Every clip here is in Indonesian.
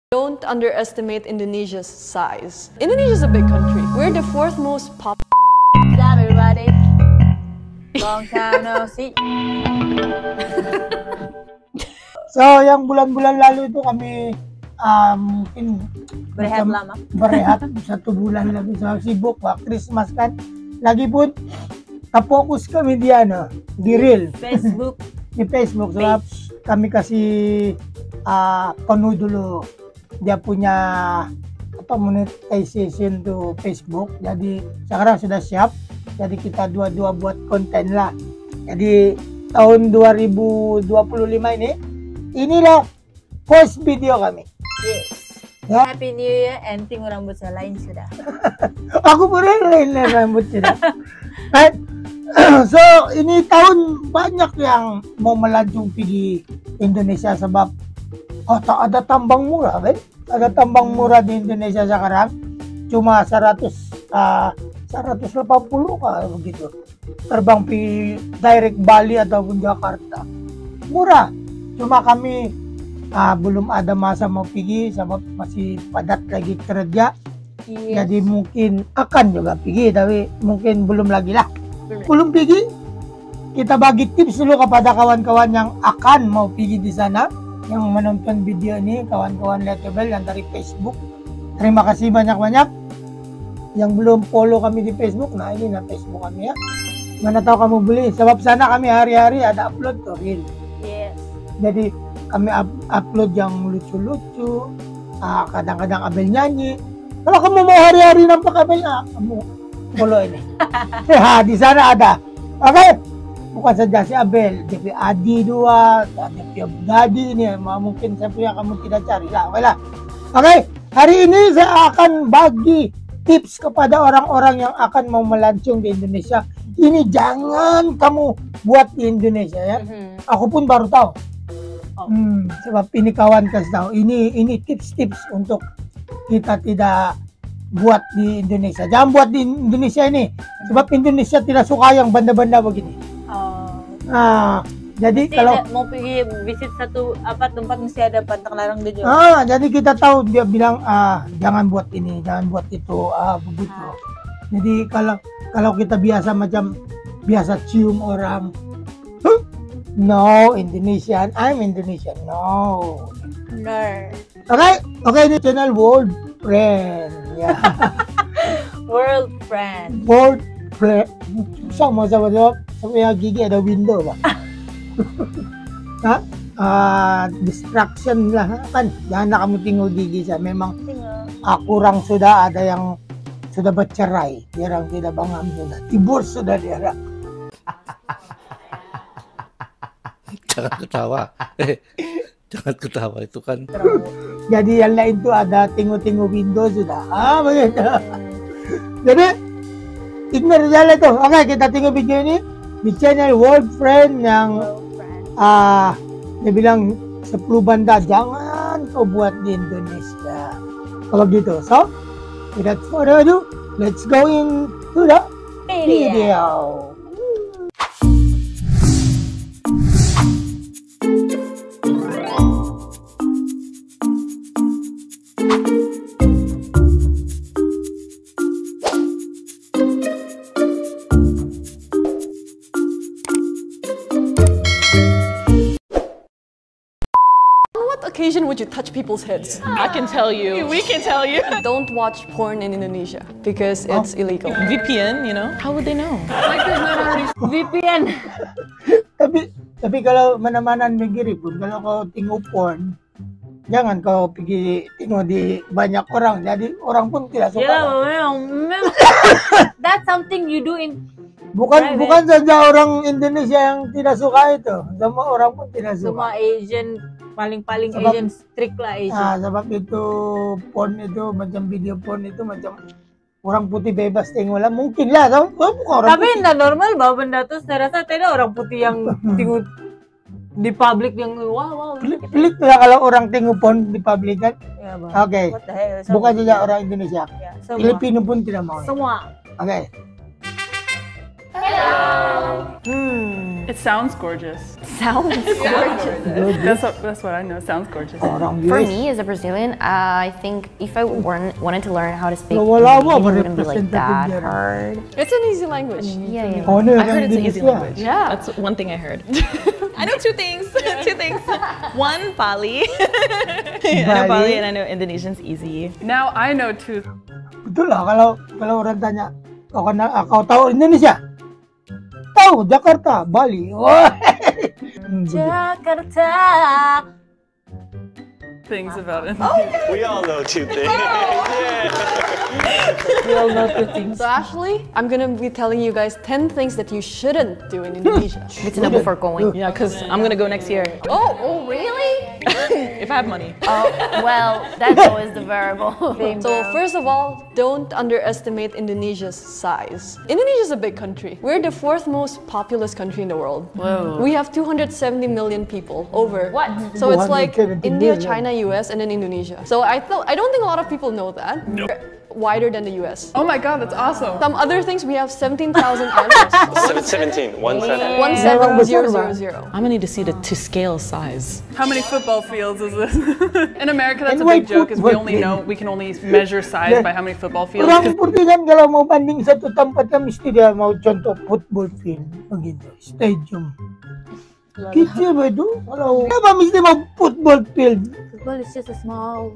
Don't underestimate Indonesia's size. Indonesia's a big country. We're the fourth most popular. What's up, everybody? Long time no see. So, yang bulan-bulan lalu itu kami mungkin Berehat lama. Berehat 1 bulan lebih, so sibuk Pak Christmas kan. Lagi pun fokus kami di reel Facebook. di Facebook sebab kami kasih penuh dulu dia punya monetization tuh Facebook. Jadi sekarang sudah siap. Jadi kita dua-dua buat konten lah. Jadi tahun 2025 inilah first video kami. Yes. Ya. Happy New Year and tinggal rambut saya lain sudah. Aku pun lain rambut sudah. Right? So ini tahun banyak yang mau melajung pergi Indonesia sebab tak ada tambang murah kan? Ada tambang murah di Indonesia sekarang cuma 180 kah begitu. Terbang pi direct Bali ataupun Jakarta. Murah. Cuma kami belum ada masa mau pergi sebab masih padat lagi kerja. Yes. Jadi mungkin akan juga pergi tapi mungkin belum lagi lah. Belum pergi. Kita bagi tips dulu kepada kawan-kawan yang akan mau pergi di sana, yang menonton video ini, kawan-kawan Lettable yang dari Facebook. Terima kasih banyak-banyak. Yang belum follow kami di Facebook, nah ini Facebook kami ya. Mana tahu kamu beli, sebab sana kami hari-hari ada upload tuh reel. Yes. Jadi kami upload yang lucu-lucu, kadang-kadang Abel nyanyi. Kalau kamu mau hari-hari nampak Abel, kamu follow ini. Ya, di sana ada. Oke? Bukan saja si Abel, DP Adi 2, DP Dadi ini, mungkin saya punya kamu tidak cari lah. Oke lah. Oke, hari ini saya akan bagi tips kepada orang-orang yang akan mau melancong di Indonesia. Ini jangan kamu buat di Indonesia ya. Aku pun baru tahu. Sebab ini kawan kasih tahu. Ini tips-tips untuk kita tidak buat di Indonesia. Jangan buat di Indonesia ini. Sebab Indonesia tidak suka yang benda-benda begini. Jadi kalau mau pergi visit satu tempat mesti ada pantang larang dia. Jadi kita tahu dia bilang jangan buat ini, jangan buat itu, begitu. Jadi kalau kita biasa cium orang, no Indonesian, I'm Indonesian, no. Okay, ini channel World Friend, ya. World Friend. Sama yang gigi ada window ba? Distraction lah kan. Jangan na kamu tinggal gigi saya. Memang kurang sudah ada yang sudah bercerai. Dia tidak bangam sudah. Divorce sudah dia. Jangan ketawa. Jangan ketawa itu kan. Jadi yang lain itu ada tinggal window sudah. Begitu. Jadi ignore jalan itu. Oke, kita tinggal video ini di channel World Friend yang dia bilang 10 benda jangan kau buat di Indonesia. Kalau gitu, so without further ado, let's go into the video. Occasion would you touch people's heads? I can tell you. We can tell you. Don't watch porn in Indonesia because it's illegal. VPN, you know? How would they know? VPN. tapi kalau mana-mana negeri pun, kalau kau tengok porn, jangan kau pergi tengok di banyak orang. Jadi orang pun tidak suka. Memang. That's something you do in. Bukan saja orang Indonesia yang tidak suka itu, semua orang pun tidak suka. Semua Asian paling Asian strict lah Asian. Sebab itu porn itu macam video porn itu macam orang putih bebas tengok lah, mungkin lah. Tapi tidak normal bahwa benda itu saya rasa tidak orang putih yang tengok di publik yang wow. Pelik lah kalau orang tengok porn di publik kan. Ya, Oke. Bukan saja orang Indonesia. Ya, Filipino pun tidak mau. Semua. Oke. It sounds gorgeous. Sounds gorgeous. That's what I know. Sounds gorgeous. Orang For US. me, as a Brazilian, I think if I wanted to learn how to speak Wala mo, Indonesian, it wouldn't be like that representative yan. hard. It's an easy language. Yeah. Oh, ano I yung heard it's an English easy yan? language. Yeah. That's one thing I heard. I know two things. Two things. One, Bali. I know Bali and I know Indonesian's easy. Now I know two. Betul lah kalau orang tanya, kau tahu Indonesia? Tahu Jakarta, Bali. Wah. Jakarta. Things about Indonesia. We all know two things. We all know two things. So actually, I'm gonna be telling you guys 10 things that you shouldn't do in Indonesia. Good to know before going. Yeah, because I'm gonna go next year. Oh, really? If I have money. Oh, well, that's always the variable. So first of all, don't underestimate Indonesia's size. Indonesia is a big country. We're the fourth most populous country in the world. Whoa. We have 270 million people over. What? So it's like 270 India, million. China, US, and then Indonesia. So I don't think a lot of people know that. We're wider than the US. Oh my god, that's awesome. Some other things, we have 17,000 islands. 17. 17. 17000. I'm gonna need to see to scale size. How many football fields is this? In America, that's And a why big joke. Is football we can only measure size by how many football fields. Orang seperti kan kalau mau banding satu tempat kan mesti dia mau contoh football field begitu, stadium. Kecil begitu kalau apa mesti mau football field. Well, it's just a small.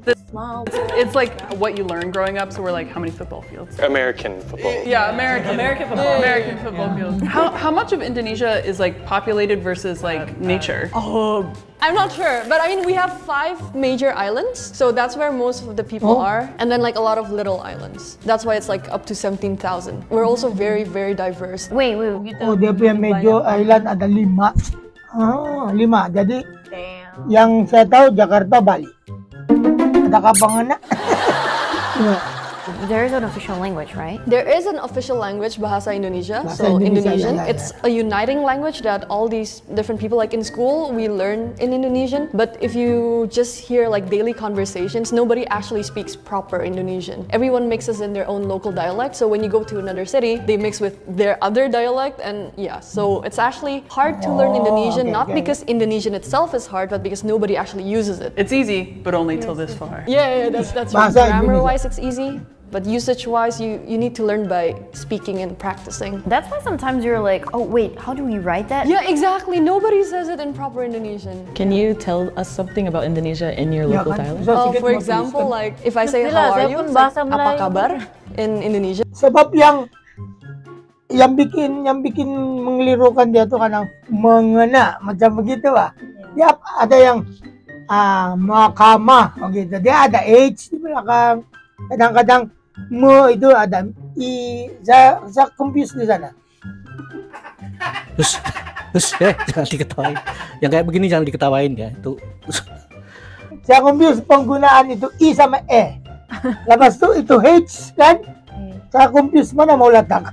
It's like what you learn growing up. So we're like, how many football fields? American football. Yeah, American football. American football fields. How much of Indonesia is like populated versus like nature? Oh, I'm not sure, but I mean, we have 5 major islands, so that's where most of the people are, and then like a lot of little islands. That's why it's like up to 17,000. We're also very, very diverse. Wait. Oh, dia punya major island ada 5. Ah, 5. Jadi Damn. yang saya tahu Jakarta, Bali. Ada Kapangana. There is an official language, right? There is an official language, Bahasa Indonesia, Bahasa so Indonesia, Indonesian. yeah. It's a uniting language that all these different people, like in school, we learn in Indonesian. But if you just hear like daily conversations, nobody actually speaks proper Indonesian. Everyone mixes in their own local dialect. So when you go to another city, they mix with their other dialect, and yeah. So it's actually hard to learn Indonesian, okay, not okay. because Indonesian itself is hard, but because nobody actually uses it. It's easy, but only till this far. Yeah, that's Bahasa grammar-wise, it's easy. But usage-wise, you need to learn by speaking and practicing. That's why sometimes you're like, oh wait, how do we write that? Yeah, exactly. Nobody says it in proper Indonesian. Can you tell us something about Indonesia in your Ya local kan, dialect? susah Oh, sikit for mau example, tuliskan. like if I say Mestilah, how saya are you, pun it's bahasa like, apa Melayu. kabar in Indonesia. Sebab yang bikin mengelirukan dia tuh karena mengena macam begitu lah. Dia ada yang mahkamah begitu. Dia ada H di belakang. Kadang-kadang itu ada I. Saya confused di sana. Terus jangan diketawain. Yang kayak begini jangan diketawain ya. Itu Saya confused penggunaan itu I sama E. Lepas itu H kan? Saya confused mana mau letak.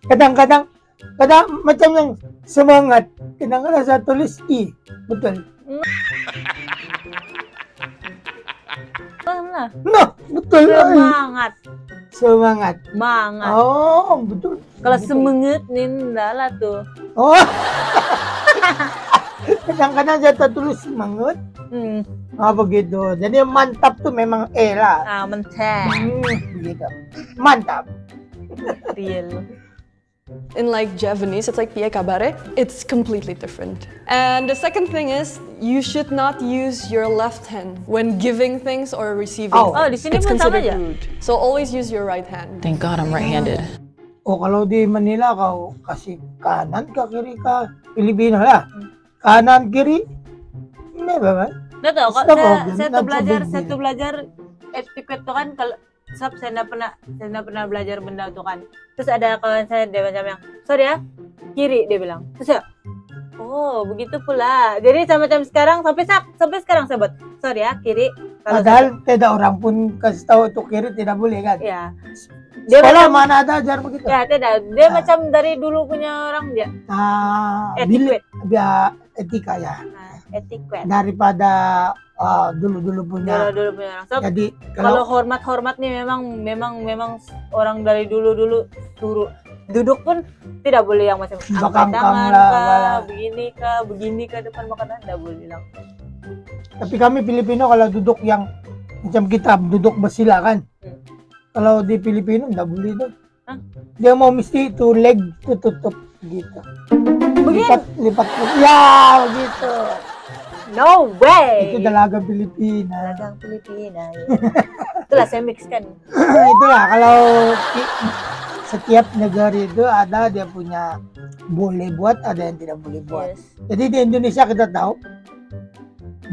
Kadang-kadang macam yang semangat. Kadang-kadang saya tulis I. Betul. Lah. Nah, betul. Semangat. Semangat. Mangat. Oh, betul. Kalau semangat nih enggak lah tuh. Oh. Kadang-kadang saya tulis semangat. Begitu. Jadi mantap tuh memang E lah. Mentah. Begitu. Mantap. Real. In like Javanese, it's like pia kabare. It's completely different. And the second thing is, you should not use your left hand when giving things or receiving Oh. things. Oh, di sini It's pun sama considered aja? rude. So always use your right hand. Thank God I'm right-handed. O kalau di Manila kau kasih kanan ke kiri ka Pilipino lah. Kanan kiri. Hindi ba? Nggak tahu kok Stop, saya not tuh so belajar etiquette tuh kan kalau saya nggak pernah belajar benda tuh kan. Terus ada kawan saya dia macam yang sorry ya kiri dia bilang. Terus ya oh begitu pula. Jadi macam sekarang sampai sekarang saya buat sorry ya kiri. Kalau Padahal tidak orang pun kasih tahu itu kiri tidak boleh kan. ya dia Sekolah macam mana ada ajar begitu. ya tidak dia macam dari dulu punya orang dia Bila etiquette. dia etika ya. Nah, etiquette. daripada dulu-dulu punya. Dulu punya orang. So, Jadi kalau kalau hormat nih memang orang dari dulu suruh duduk pun tidak boleh yang macam angkat Bakangkang tangan lah, kah, wala. begini kah depan makanan tidak boleh bilang. tapi kami Filipino kalau duduk yang macam kita duduk bersila kan. Kalau di Filipino enggak boleh itu. Hah? Dia mau mesti itu leg tutup gitu. Begini? Lipat. Ya, begitu. No way. Itu dalaga Filipina. Dagang Filipina. Ya. Itulah saya mix kan. Itulah kalau setiap negara itu ada dia punya boleh buat, ada yang tidak boleh buat. Yes. Jadi di Indonesia kita tahu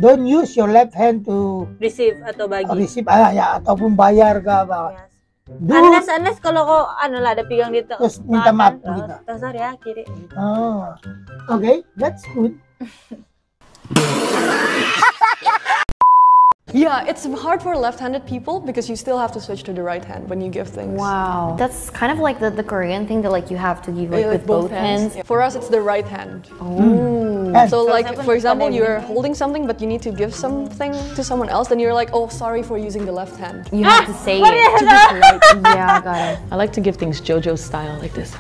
don't use your left hand to Receive atau bagi. receive ya ataupun bayar ke apa. Yes. Do Unless kalau kau ada pegang di Terus minta maaf gitu. Tasar ya kiri. Oh, okay, that's good. Yeah, it's hard for left-handed people because you still have to switch to the right hand when you give things. Wow. That's kind of like the Korean thing that like you have to give like Yeah, with both hands. Yeah. For us, it's the right hand. And So like, example, for example, pandai you're holding something, but you need to give something to someone else, then you're like, oh, sorry for using the left hand. You have to say it. To be polite. Yeah, got it. I like to give things JoJo style like this.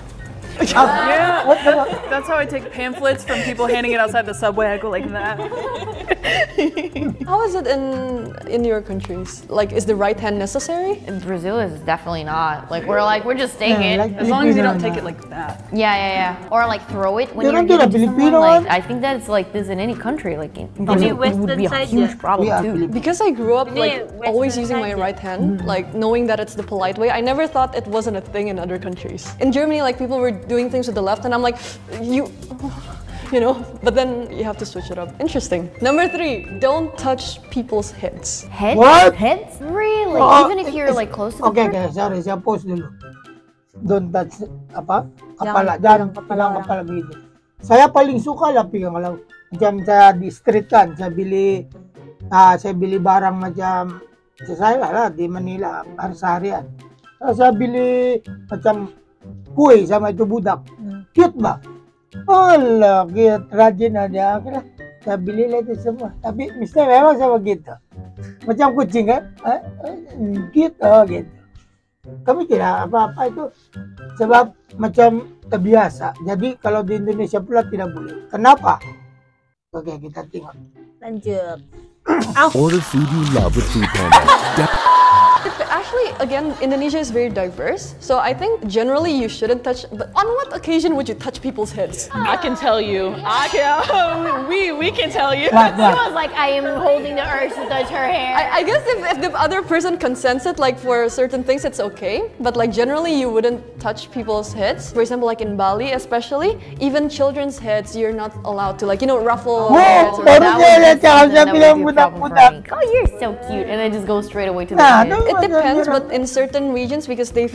Yeah, that's how I take pamphlets from people handing it outside the subway. I go like that. How is it in your countries? Like, is the right hand necessary? In Brazil is definitely not. Like we're just take it. like As long as you don't Filipino take it na. like that. Yeah. Or like throw it when Pero you're hindi na, giving to Filipino someone. Like one. I think that it's like this in any country. Like in Only Brazil, it would Western be a side, huge yeah. problem We are too. Filipino. Because I grew up Yeah, like Western always using my side, right hand, like knowing that it's the polite way. I never thought it wasn't a thing in other countries. In Germany, like people were doing things with the left, and I'm like, you know. But then you have to switch it up. Interesting. Number 3, don't touch people's heads. Head? What? Heads? Really? Oh, Even if you're it's- like close to the Okay, person? sorry, saya pause dulu. Don't touch apa? Kepala, Jangan jangan kepala orang. kepala begitu. Saya paling suka lah pegang kalau macam saya di street kan, saya beli barang macam saya lah di Manila seharian. Saya beli macam kue sama itu budak. Cute ba? Allah, cute, rajin aja. Akhirnya saya beli lah itu semua. Tapi mesti memang saya begitu. Macam kucing kan? Cute, gitu. Kami tidak apa-apa itu sebab macam terbiasa. Jadi kalau di Indonesia pula tidak boleh. Kenapa? Oke, kita tengok. Lanjut. Order food you love with Food Panda. Actually, again, Indonesia is very diverse. So I think generally you shouldn't touch. But on what occasion would you touch people's heads? I can tell you. We can tell you. What? She was like, I am holding the urge to touch her hair. I guess if the other person consents it, like for certain things, it's okay. But like generally, you wouldn't touch people's heads. For example, like in Bali, especially, even children's heads, you're not allowed to ruffle their heads. Or baru That saya would lihat be yang something saya that bilang would be a problem for budak-budak. me. Oh, you're so cute. And I just go straight away to the Nah, head. no. It depends, but in certain regions, because they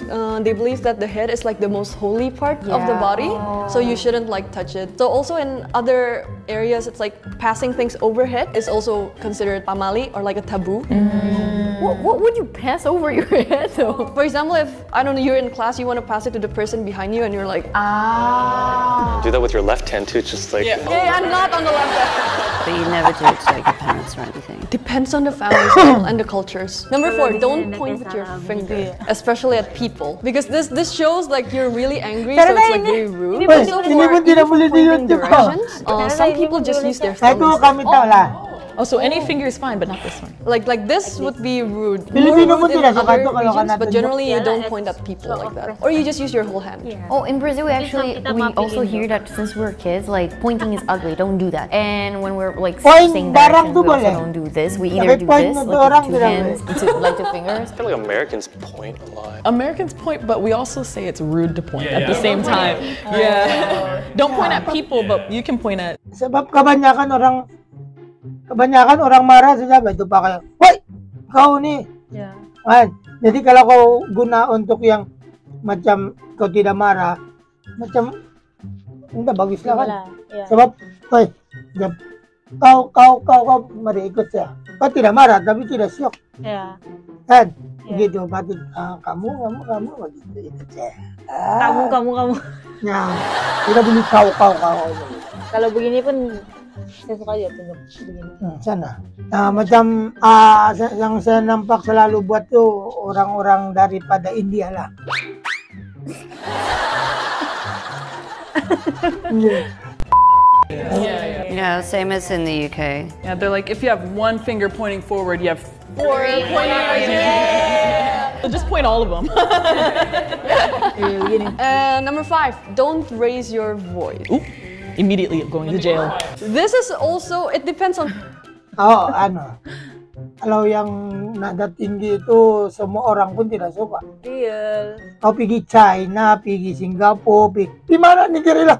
believe that the head is like the most holy part of the Yeah. body, so you shouldn't like touch it. So also in other areas, it's like passing things overhead is also considered pamali or like a taboo. What would you pass over your head though? For example, if I don't know, you're in class, you want to pass it to the person behind you, and you're like, Do that with your left hand too, just like. hey, I'm not on the left hand. But you never do it to like your parents or anything. Depends on the family style and the cultures. Number 4, Kalau don't begini point nak with your salah finger, begitu ya. especially at people, because this shows like you're really angry, so Karena it's like ini- very rude. ini But betul also ini for pun tidak even boleh di pointing YouTube. directions, Karena some ini people pun just boleh use their Nah, itu thumbs. kami tahu lah. Oh, so any finger is fine, but not this one. Like this would be rude. Filipino More pun rude in tidak suka other itu kalau regions, kena but tunjuk. generally you Yeah, don't it's point at people show like of that, respect. or you just use your whole hand. Oh, in Brazil, we actually kita we maafin also Indo. hear that since we're kids, like pointing is ugly. Don't do that. And when we're like Point saying barang directions, tu we also boleh. don't do this. We Tapi either do point this, untuk like orang with two tidak hands, like two fingers. I feel like Americans point a lot. Americans point, but we also say it's rude to point at the same time. Yeah. Don't point at people, but you can point at. Sebab kebanyakan orang marah saja itu pakai, woi, kau nih. Ya. Kan? Jadi kalau kau guna untuk yang macam kau tidak marah, macam enggak bagus lah kan? Ya. Sebab, woi, kau mari ikut saya. Kau tidak marah tapi tidak syok, Ya. kan? Ya. Gitu, berarti kamu begitu ikut saya. Kamu. Nah, tidak boleh kau. Kalau begini pun Saya suka aja tunjuk begini. Sana. Nah, macam yang saya nampak selalu buat tuh orang-orang daripada India lah. Yeah, same as in the UK. Yeah, they're like, if you have one finger pointing forward, you have four pointing right here. So just point all of them. Number 5, don't raise your voice. Ooh, immediately going to jail. This is also, it depends on... Oh, kalau yang nada tinggi itu semua orang pun tidak suka. Real. Kau pergi China, pergi Singapura, di mana negeri lah?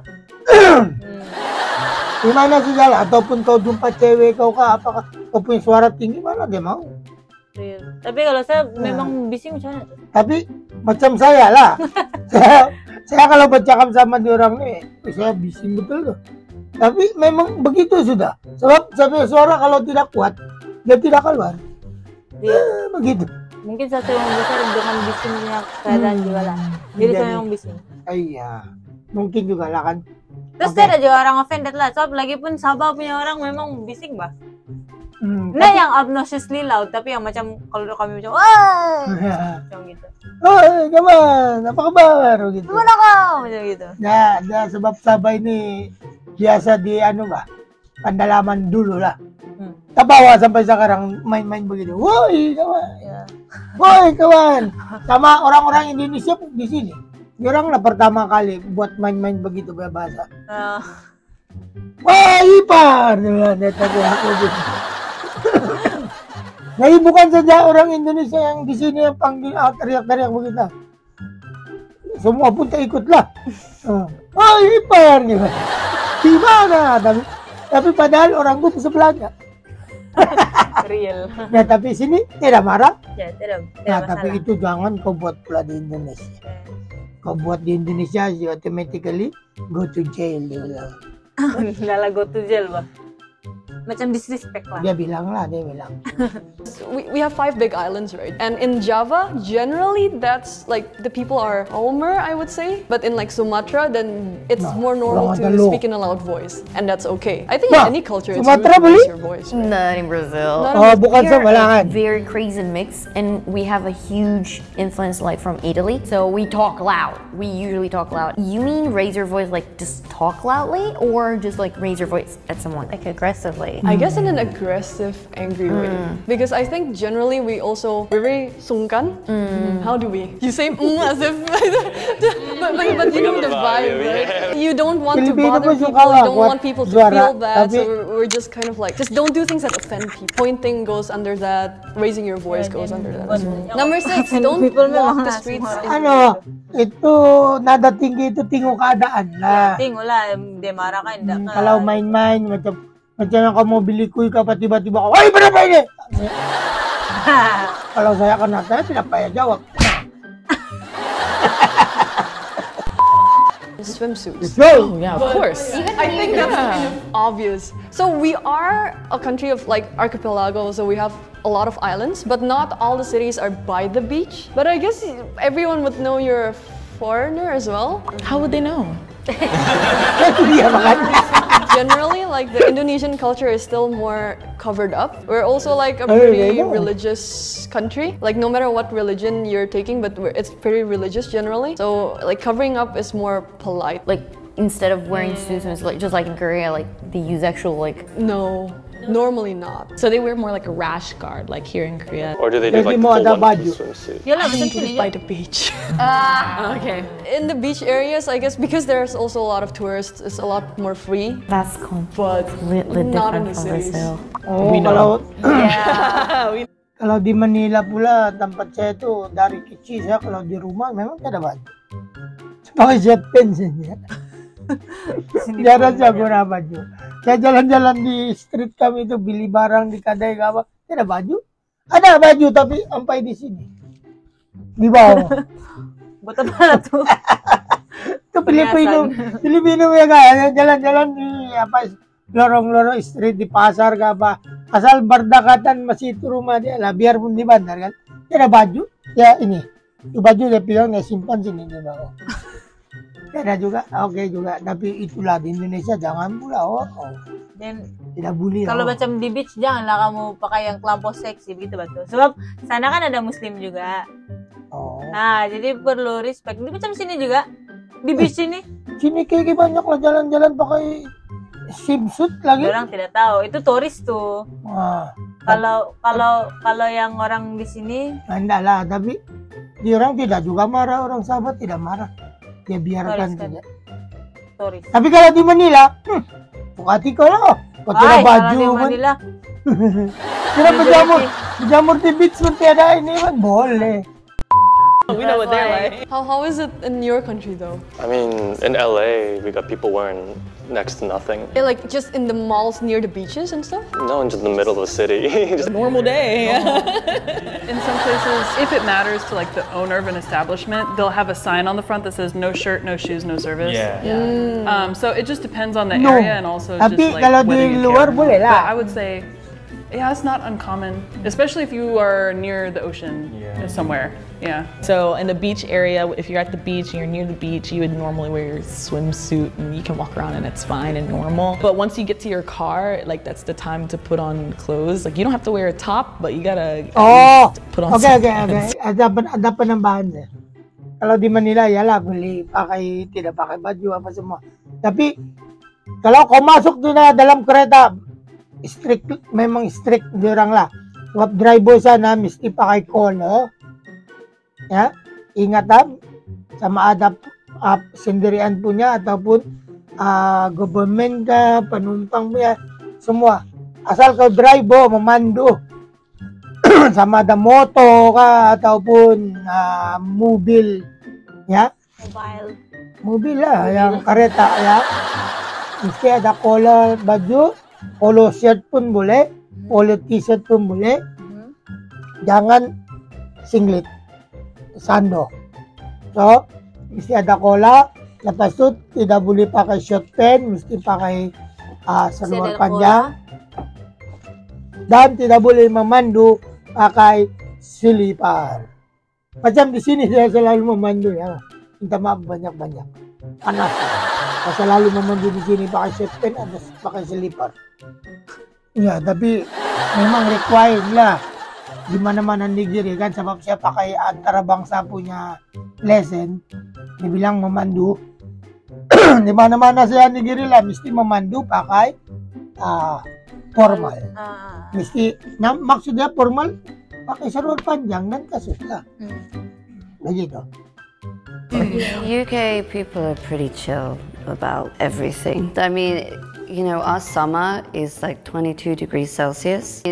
Di mana segala, ataupun kau jumpa cewek kau kah, apakah kau punya suara tinggi, mana dia mau? Real. Tapi kalau saya memang bising macam mana? Tapi macam saya lah, saya kalau bercakap sama dia orang nih, saya bising betul tuh. Tapi memang begitu sudah, sebab saya suara kalau tidak kuat, dia tidak keluar. Begitu. Mungkin saya memang besar dengan bisingnya keadaan juga lah. Jadi saya memang bising. Iya, mungkin juga lah kan. Terus ada juga orang offended lah. Sob, lagi pun Sabah punya orang memang bising bah. Nah yang obnoxiously loud, tapi yang macam kalau kami macam wah, macam gitu. Oh, kawan, apa kabar? Gitu. Gimana kau? Macam gitu. Nah, sebab Sabah ini biasa di pendalaman dulu lah. Terbawa sampai sekarang main-main begitu. Woi kawan, woi kawan. Sama orang-orang Indonesia di sini. Orang lah pertama kali buat main-main begitu bahasa. Wah ipar, jadi bukan saja orang Indonesia yang di sini yang panggil teriak-teriak begitu. Semua pun terikutlah. Wah ipar, gimana? Tapi padahal orang itu sebelahnya. Real. Nah tapi sini tidak marah. Ya, tidak tapi itu jangan kau buat pula di Indonesia. Kau buat di Indonesia, you automatically go to jail. Dia bilang. Lala go to jail bah. Macam disrespect lah. Dia bilang. We have 5 big islands, right? And in Java, generally that's like the people are calmer, I would say. But in like Sumatra, then it's more normal to speak in a loud voice, and that's okay. I think in any culture, it's rude to raise your voice. Right? Not in Brazil. Bukan We're a very crazy mix, and we have a huge influence like from Italy. So we talk loud. We usually talk loud. You mean raise your voice like just talk loudly, or just like raise your voice at someone like aggressively? I guess in an aggressive, angry way. Because I think generally we're very sungkan. How do we? You say as if, but you know the vibe, right? You don't want to bother people, you don't want people to feel bad, so we're just kind of like, just don't do things that offend people. Pointing goes under that, raising your voice goes under that as well. Number 6, don't walk the streets. Itu nada tinggi itu tinggal keadaan lah. Tinggal lah, dia marah kan. Kalau main-main macam yang kamu beli kuih apa tiba-tiba, woi berapa ini? Kalau saya kena, saya tidak payah jawab. Swimsuits. Oh yeah, of course. I think that's kind of obvious. So we are a country of like archipelago, so we have a lot of islands, but not all the cities are by the beach. But I guess everyone would know you're a foreigner as well. How would they know? Generally, like the Indonesian culture is still more covered up. We're also like a pretty religious country. Like no matter what religion you're taking, but it's pretty religious generally. So like covering up is more polite. Like instead of wearing suits, it's like just like in Korea, like they use actual like. No. Normally not. So they wear more like a rash guard, like here in Korea. Or do they do like full one-piece swimsuit? I think it's by the beach. Okay. In the beach areas, I guess because there's also a lot of tourists, it's a lot more free. That's completely different from Brazil. Kalau di Manila pula tempat saya tuh dari kecil saya kalau di rumah memang tidak ada baju. Pakai jet pants saja. Jarang saya guna baju. Saya jalan-jalan di street kami itu beli barang di kedai apa, tidak baju. Ada baju tapi sampai di sini. Di bawah. Buat apa tuh? Itu Filipino ya kan, jalan-jalan di apa lorong-lorong street di pasar ke apa. Asal berdekatan masih itu rumah dia lah, biarpun di bandar kan. Tidak baju, ya ini. Itu baju dia pegang dia simpan sini di bawah. Ada juga, oke juga, tapi itulah di Indonesia jangan pula, Dan Tidak bully. kalau oh. macam di beach janganlah kamu pakai yang terlampau seksi begitu betul. Sebab sana kan ada muslim juga. Oh. Nah, jadi perlu respect. Di macam sini juga. Di beach ini. Sini kayak banyak lah jalan-jalan pakai swimsuit lagi. Orang tidak tahu. Itu turis tuh. Wah. Kalau yang orang di sini Enggak lah, tapi dia orang tidak juga marah, orang sahabat tidak marah. Dia biarkan Turis kan? saja. turis. Tapi kalau di Manila, hati kau lah. Kau tidak baju di kan. Manila. Kira berjamur di beach seperti ada ini kan boleh. We know what they're like. How is it in your country though? I mean, in LA, we got people wearing next to nothing. Yeah, like just in the malls near the beaches and stuff? No, in just the middle of the city. Just Normal day. In some places, if it matters to like the owner of an establishment, they'll have a sign on the front that says no shirt, no shoes, no service. So it just depends on the No. area and also Tapi just like kalau whether di you luar care. boleh But lah. I would say, yeah, it's not uncommon, especially if you are near the ocean somewhere. Yeah. So in the beach area, if you're at the beach and you're near the beach, you would normally wear your swimsuit and you can walk around and it's fine and normal. But once you get to your car, like that's the time to put on clothes. Like you don't have to wear a top, but you gotta at least put on some pants. Ada penambahan sir. Kalau di Manila, yalah boleh tidak pakai baju apa semua. Tapi kalau kau masuk tuh na dalam kereta, memang strict diorang lah. Sebab driver sana mesti pakai kolo. Ya, ingatan sama ada sendirian punya ataupun government ka, penumpang punya, semua. Asal kau driver memandu sama ada moto ka ataupun mobil, ya. Mobil lah, yang kereta ya. Mesti ada polo baju, polo shirt pun boleh, polo t-shirt pun boleh. Jangan singlet. Sando. So, mesti ada kola. Lepas itu tidak boleh pakai short pant, mesti pakai seluar panjang. Dan tidak boleh memandu pakai selipar. Macam di sini saya selalu memandu ya. Minta maaf banyak-banyak. Panas. Saya selalu memandu di sini pakai short pant atau pakai selipar. Ya, tapi memang required lah. Di mana-mana negeri kan, sebab saya pakai antara bangsa punya lesson, dibilang memandu. Di mana-mana saya negeri lah mesti memandu pakai formal. Mesti maksudnya formal pakai seluar panjang dan kasut lah. Begitu. UK people are pretty chill about everything. I mean, you know, our summer is like 22 degrees Celsius.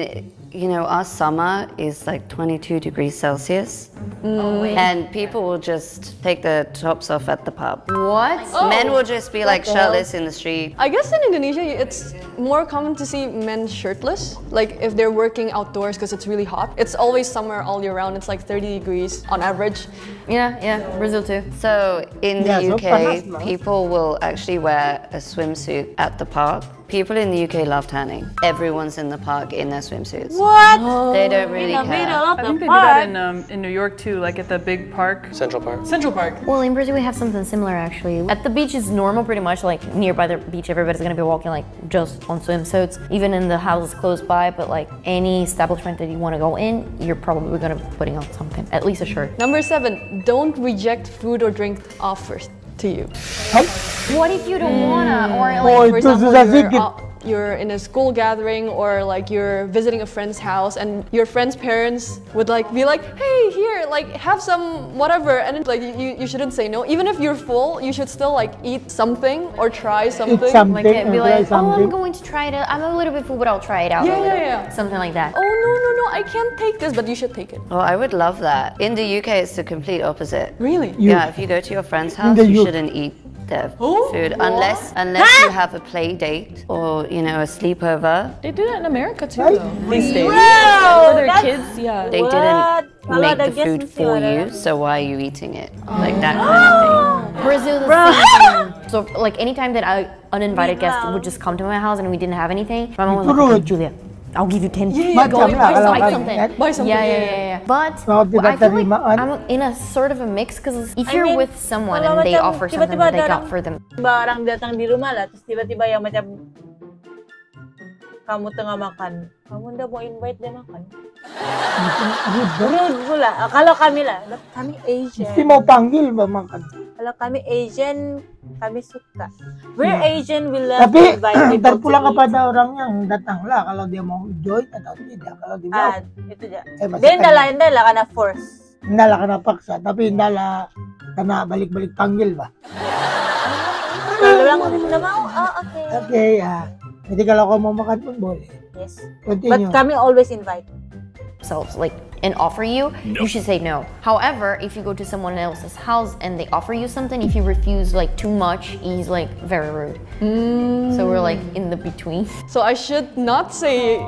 You know, our summer is like 22 degrees Celsius. And people will just take their tops off at the pub. What? Men will just be like shirtless in the street. I guess in Indonesia, it's more common to see men shirtless. Like if they're working outdoors because it's really hot. It's always summer all year round. It's like 30 degrees on average. Yeah, Brazil too. So in the so panas lah. UK, people will actually wear a swimsuit at the park. People in the UK love tanning. Everyone's in the park in their swimsuits. What? They don't really In the care. middle of I the think they do that park. in New York too, like at the big park. Central Park. Central Park. Well, in Brazil we have something similar actually. At the beach is normal pretty much, like nearby the beach everybody's gonna be walking like just on swimsuits. Even in the houses close by, but like any establishment that you want to go in, you're probably gonna be putting on something, at least a shirt. Number 7, don't reject food or drink offers to you. What if you don't wanna, or Oh, like itu susah you're, sikit. you're in a school gathering or like you're visiting a friend's house and your friend's parents would like be like, hey, here, like have some whatever, and it's like you shouldn't say no. Even if you're full, you should still like eat something or try something. something. like it be like, oh, something. I'm going to try it out. I'm a little bit full, but I'll try it out. Yeah, a little. yeah. Something like that. Oh no, I can't take this, but you should take it. Oh, I would love that. In the UK, it's the complete opposite. Really? Yeah, if you go to your friend's house, the you UK. shouldn't eat their Oh, food unless you have a play date or you know a sleepover. They do that in America too, Right? though. These days. Wow, For their that's- kids, yeah. They What? didn't Kalau make ada the guest food mesti for ada. you, so why are you eating it? Like that kind of thing. Brazil the same thing. So like anytime that I uninvited guests would just come to my house and we didn't have anything, my mom was like, Turun. okay, Julia, I'll give you 10. Macam lah kalau buy kan. something. Buy something. Yeah. But Kalau tidak I feel like terimaan. I'm in a sort of a mix because if I you're mean, with someone kalau and they macam offer something tiba-tiba that they ada got for them. Barang datang di rumah lah, terus tiba-tiba yang macam kamu tengah makan, kamu ndak mau invite dia makan. Rude. Rude pula. Kalau kami lah, kami Asian. Mesti mau panggil ba makan. Kalau kami Asian, kami suka. We're Asian, we love to Tapi invite people terpulang to eat. kepada orang yang datanglah kalau dia mau join atau tidak. Kalau dia mau, Itu aja. masih Dia kaya. indah lah karena force. Hindalah kena paksa, tapi hindalah kena balik-balik panggil ba. Kalau bilang udah mau, oh oke. Oke ya. Jadi kalau kau mau makan pun boleh. Yes. Continue. But kami always invite. themselves like and offer you, you should say no. However, if you go to someone else's house and they offer you something, if you refuse like too much, he's like very rude. So we're like in the between. So I should not say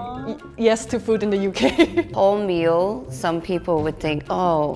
yes to food in the UK. Whole meal, some people would think, oh,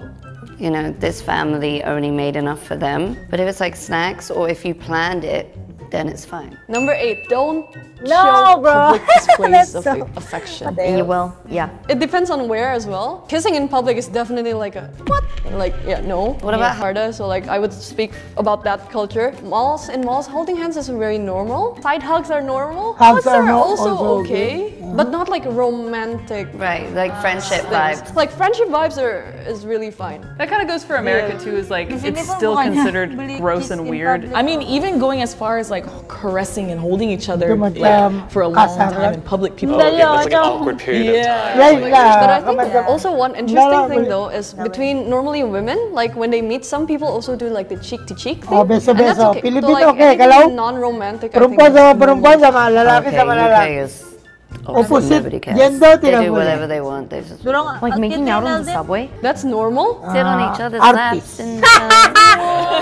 you know, this family only made enough for them. But if it's like snacks or if you planned it, then it's fine. Number 8, don't No, show bro. public displays That's of so- affection. You will, yeah. It depends on where as well. Kissing in public is definitely like a what? Like no. What about- Harda? So like I would speak about that culture. In malls, holding hands is very normal. Side hugs are normal. Hugs are also also okay, but not like romantic. Right, like friendship things. vibes. Like friendship vibes is really fine. That kind of goes for America too. Is like Di sini it's pun still bukannya considered beli gross kiss and in weird. public. I mean, even going as far as like caressing and holding each other Itu macam like, for a long kasar, time kan? in public, people. Oh, okay, it's like an awkward period of time. Right But I lah. think also one interesting thing though is between normally women, like when they meet, some people also do like the cheek to cheek thing. Oh, beso, And that's beso. okay. Pilipino So, like, okay, anything kalau non-romantic, I think perempuan is sama normal. perempuan sama lalaki Okay, sama UK lalaki. is obviously Opposite nobody cares. gender They tidak do boleh. whatever they want. They just Dorong Like making out on the subway. That's normal. sit on each other's artist. laps and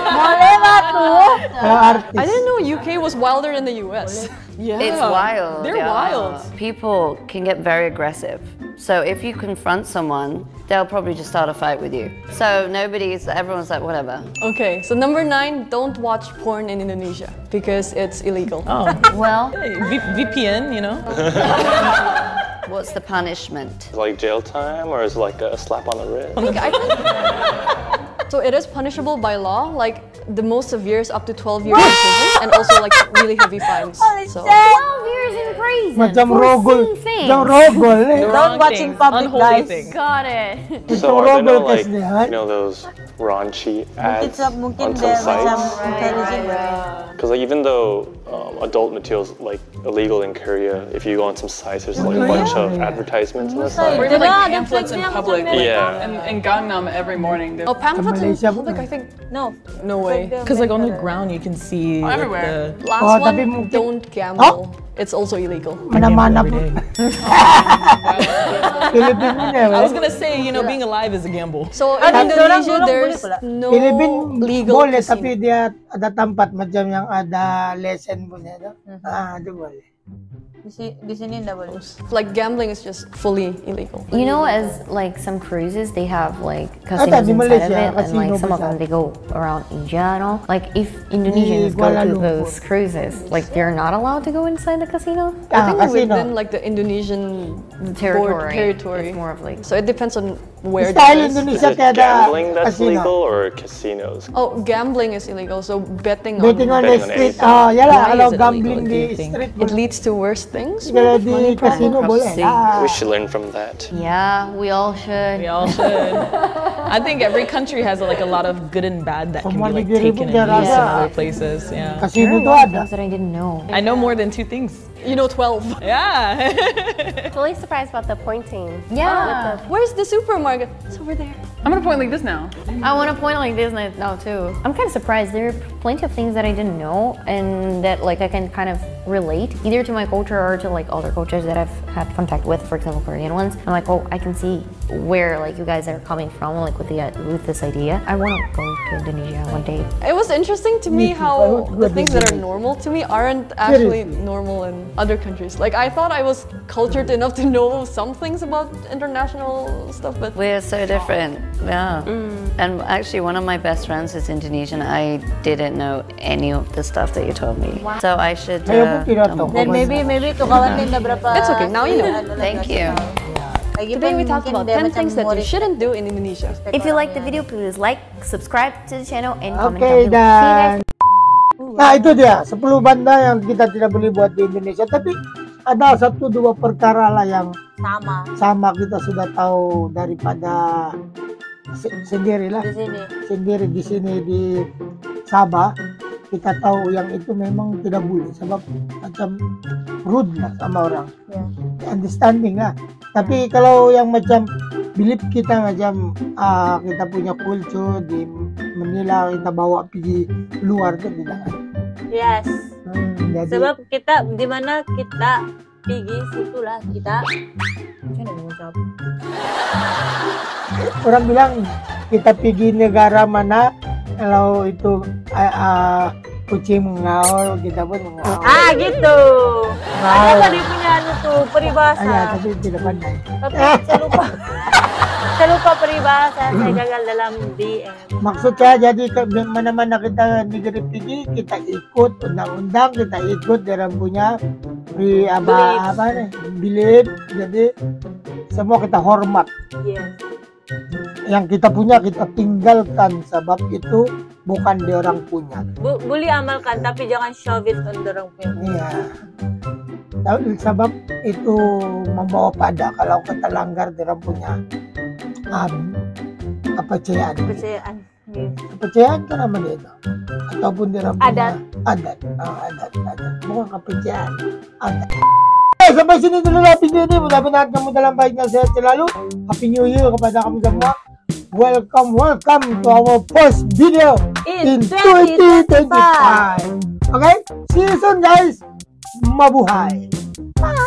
boleh ba tuh? Artis. I didn't know UK was wilder than the US. Yeah, it's wild. They're yeah. wild. People can get very aggressive. So if you confront someone, they'll probably just start a fight with you. So everyone's like, whatever. Okay, so number 9, don't watch porn in Indonesia because it's illegal. Oh, Well, hey, VPN, you know. What's the punishment? Like jail time, or is it like a slap on the wrist? I think so it is punishable by law, like the most severe is up to 12 years in prison and also like really heavy fines. So 12 years in prison Macam for rogol. seeing things. Macam rogol eh. Don't watch in public, unholy guys. things. Got it. So are there no rogol like, case niya, you know, those raunchy Mungkin ads mungkin on some dia macam sites? encouraging. Because like even though adult materials like illegal in Korea, if you go on some sites, there's like a bunch of advertisements on the site. Or even Diba? like Ada pamphlets in flag niya public. macam Like, Yeah. in Gangnam every morning. oh, pamphlets in Malaysia public, pun. I think No. no way. Because like on the ground you can see like, everywhere. the Last Oh, one, tapi mungkin- don't gamble. It's also illegal. Mana-mana every pun. day. Pilipino niya. I was gonna say, you know, being alive is a gamble. So in Ah, dorang Indonesia, boleh there's pula. no Pilipin legal boleh casino. tapi dia ada tempat macam yang ada lesson punya tu. Itu boleh. Di sini nggak boleh. Like gambling is just fully illegal. You know, as like some cruises, they have like Ata, casinos di inside of Malaysia, it, and casino like some of besar. them they go around Asia and all. Like if Indonesians go Kuala to Lumpur. those cruises, like they're not allowed to go inside the casino. I think casino. within like the Indonesian Territory. territory. It's more of like. So it depends on where Style it is. Is Indonesia it kaya ada gambling that's casino. legal or casinos? Oh, gambling is illegal. So betting Betting on the Betting on street. anything. Oh, yalah Why kalau is it gambling illegal, do di you think? street. it leads to worse things. Kalau di casino boleh. property. We should learn from that. Yeah, we all should. We all should. I think every country has like a lot of good and bad that can Semua be like negeri taken pun and used in ada. other places. Yeah. Casino There are a tu lot of ada. things that I didn't know. I know more than 2 things. You know 12. Yeah. Totally surprised about the pointing. Yeah. Where's the supermarket? It's over there. I'm gonna point like this now. I want to point like this now too. I'm kind of surprised. There are plenty of things that I didn't know and that like I can kind of relate either to my culture or to like other cultures that I've had contact with. For example, Korean ones. I'm like, oh, I can see where like you guys are coming from, like with this idea. I want to go to Indonesia one day. It was interesting to me too. I how would the go things to that are Indonesia. normal to me aren't actually Seriously. normal in other countries. Like I thought I was cultured enough to know some things about international stuff, but We're so different. Yeah. And actually, one of my best friends is Indonesian. I didn't know any of the stuff that you told me. So I should. Saya pun tidak tahu. Dan maybe tuh kawan din na berapa. It's okay, now you know. Thank you. Lagi today pun we talked mungkin about dia 10 macam things that you murid. shouldn't do in Indonesia. If you like the video, please like, subscribe to the channel, and comment Oke, down below. See you guys. dan nah itu dia 10 benda yang kita tidak boleh buat di Indonesia. Tapi ada satu dua perkara lah yang sama kita sudah tahu daripada sendirilah sendiri di sini di Sabah. Kita tahu yang itu memang tidak boleh sebab macam rude lah sama orang, understanding lah. Tapi kalau yang macam belief kita macam kita punya culture di Manila, kita bawa pergi luar itu tidak. Yes. Jadi, Sebab kita di mana kita pergi situlah kita. orang bilang kita pergi negara mana, kalau itu kucing mengaul, kita pun mengaul. Gitu. Ada kan dia punya tuh peribahasa. Ya, tapi tidak pandai. Tapi saya lupa peribahasa, saya gagal dalam DM. Maksudnya jadi mana-mana kita negeri pergi, kita ikut undang-undang, kita ikut dalam punya belief. Jadi semua kita hormat. Yes. Yang kita punya kita tinggalkan sebab itu bukan di orang punya. Boleh amalkan tapi jangan shove it on orang punya. Iya. Sebab itu membawa pada kalau kita langgar di orang punya kepercayaan. Kepercayaan kan nama dia itu. Ataupun di orang punya adat. Bukan kepercayaan. Adat. Sampai sini dulu lah video ini. Mudah-mudahan kamu dalam baiknya sehat selalu. Happy New Year kepada kamu semua. Welcome to our first video in 2025. Okay, see you soon guys. Mabuhay. Bye.